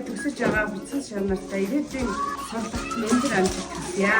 Төсөж байгаа бүцэн шанартай ирээдүйн сурлагч менежер амжилт хүсье.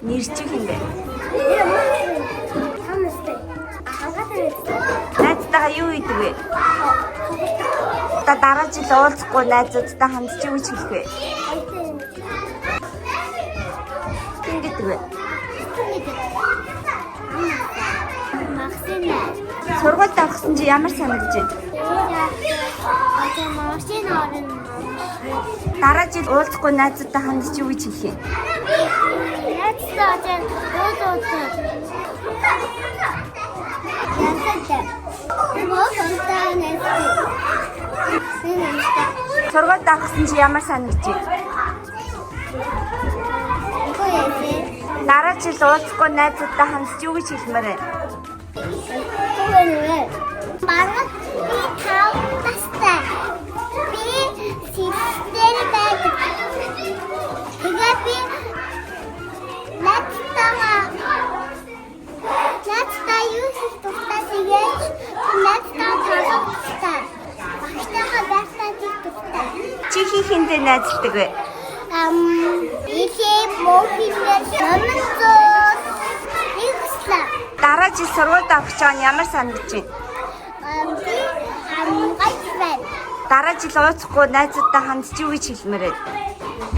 Нэрчих юм бэ? Найзтайгаа юу хийдэг вэ? Дараа жил уулзахгүй найзуудтай хамт чи юу хэлэх вэ? Хин гэдэг вэ? Сургуульд авахсан чи ямар санагдаж байна? Дараа жил уулзахгүй найзуудтай хамт чи юу хэлэх вэ? Сургуульд авахсан чи ямар санагдаж байна? Дараа жил уулзахгүй найзуудтай хамт юу гэж хэлмээр вэ? Маргааш би тав настай. Би систер байдаг. Тэгээд би Let's юу хийх туфтаа тэгээд let's тавтаа. Багтаха байсаа туфтаа. Чи хийхиндээ найзалдаг вэ? Ихээ мохинээр сонирхол. Ихсла. Дараа жил сургуульд авах гэж байгаа нь ямар санагдаж байна? Би гайхвэн. Дараа жил ууцхгүй найзуудтай хандж юу гэж хэлмээр вэ?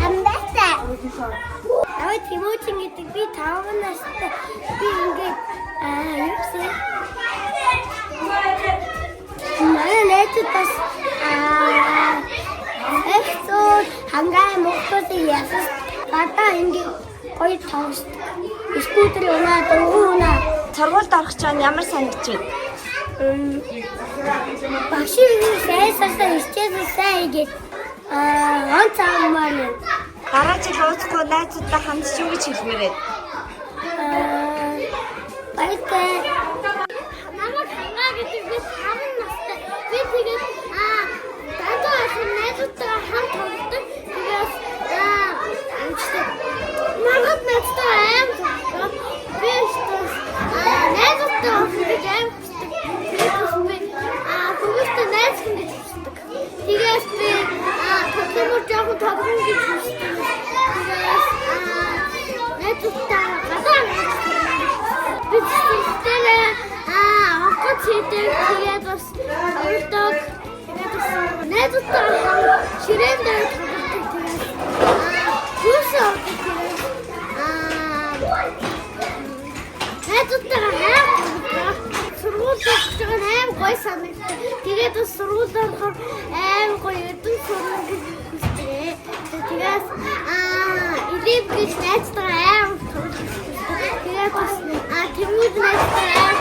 Амбасаа. Аваа Тимотин гэдэг би 5 настай. Би ингээд юу гэсэн? Манай найзууд бас эхцөө хангай мохтосын ясас гадаа ингээд гоё тоглож. Скутерийн унаа дууна. Сургуульд орох ч ямар санагдаж байна? Багшийн сайсаа хичээсэн гэж онцгоймоор юм. Дараа жил ууцхгүй найзуудтай хандж юу гэж хэлмээр вэ? Баяртай. Намайг хангаа гэдэг би 5 настай. Би тэгээд дандаа найзуудтай хамт тоглодог. Тэгээд намайг найзтай аим тоглодог. Би найзуудтай гэж аим хүсдэг. Бүгдээ найз гэж хүсдэг. Тэгээд би тоглоомор жоохон тоглоно гэж хүсдэг. Найзуудтай гадаа бид тэстэй авах гэдэг тэгээд бас өөртөө тэгээд бас найзуудтай ширээн дээр тоглодог тэгээд юус авдаг тэгээд найзуудтай сургууль явж байгаа аим гоё санагдав. Тэгээд бас сургууль орохоор аим гоё өдөн сурна гэж хүсдэг. Тэгээд илэв гэж найзтай аим тэгээд бас Тэмүүд найзтай аим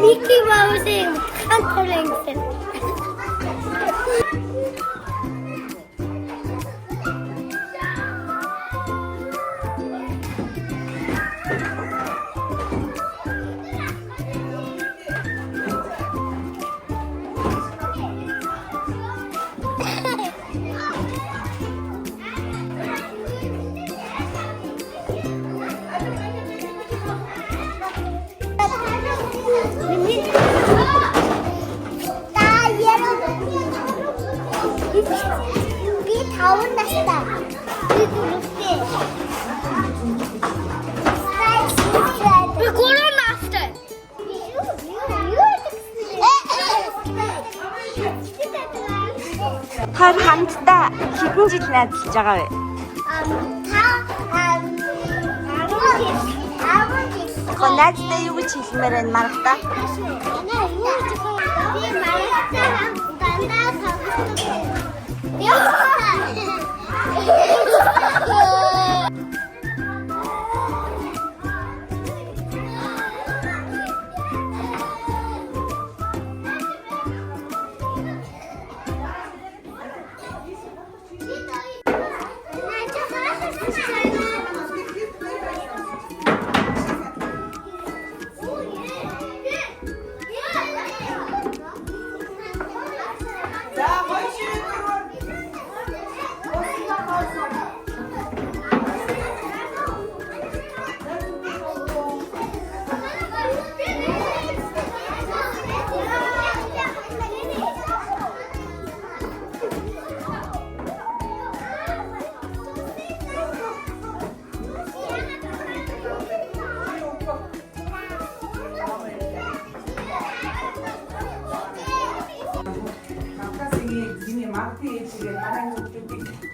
Mickey Mouse handholding. Би 5 настай. Би 3 настай. Хоёр хамтдаа хэдэн жил найзалж байгаа вэ? Найзтай юу гэж хэлмээр байна маргата? Би маргатаа дандаа тоглодог.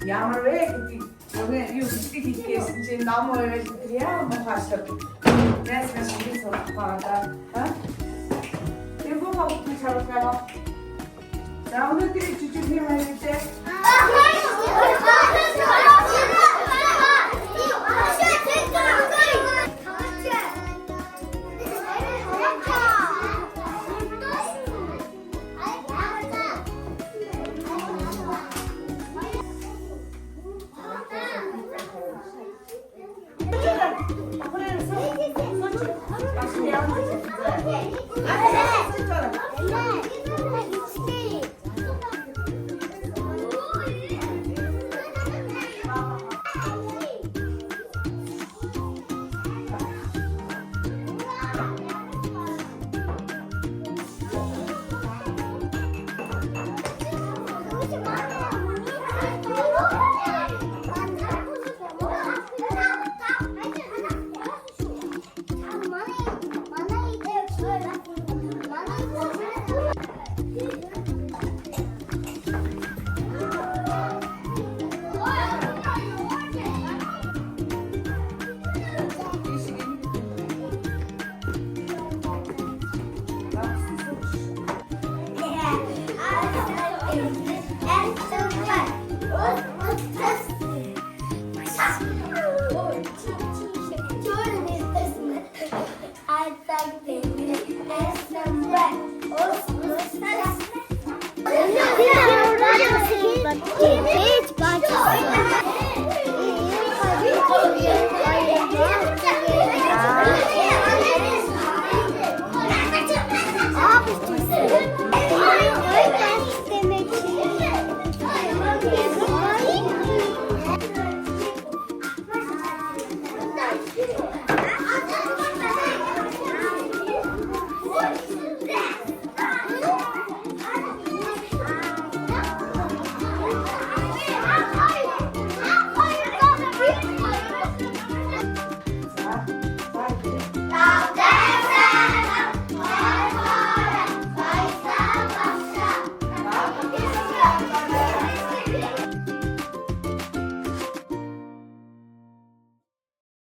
Ямар вэ гэдэг юу хийх гэсэн чинь ном байвал яа мохашд. Яасан шиг сурах байгаа да. Тэр гоо хавт чарах байгаа. За өнөөдөр жижиг юм хэлээ. хайр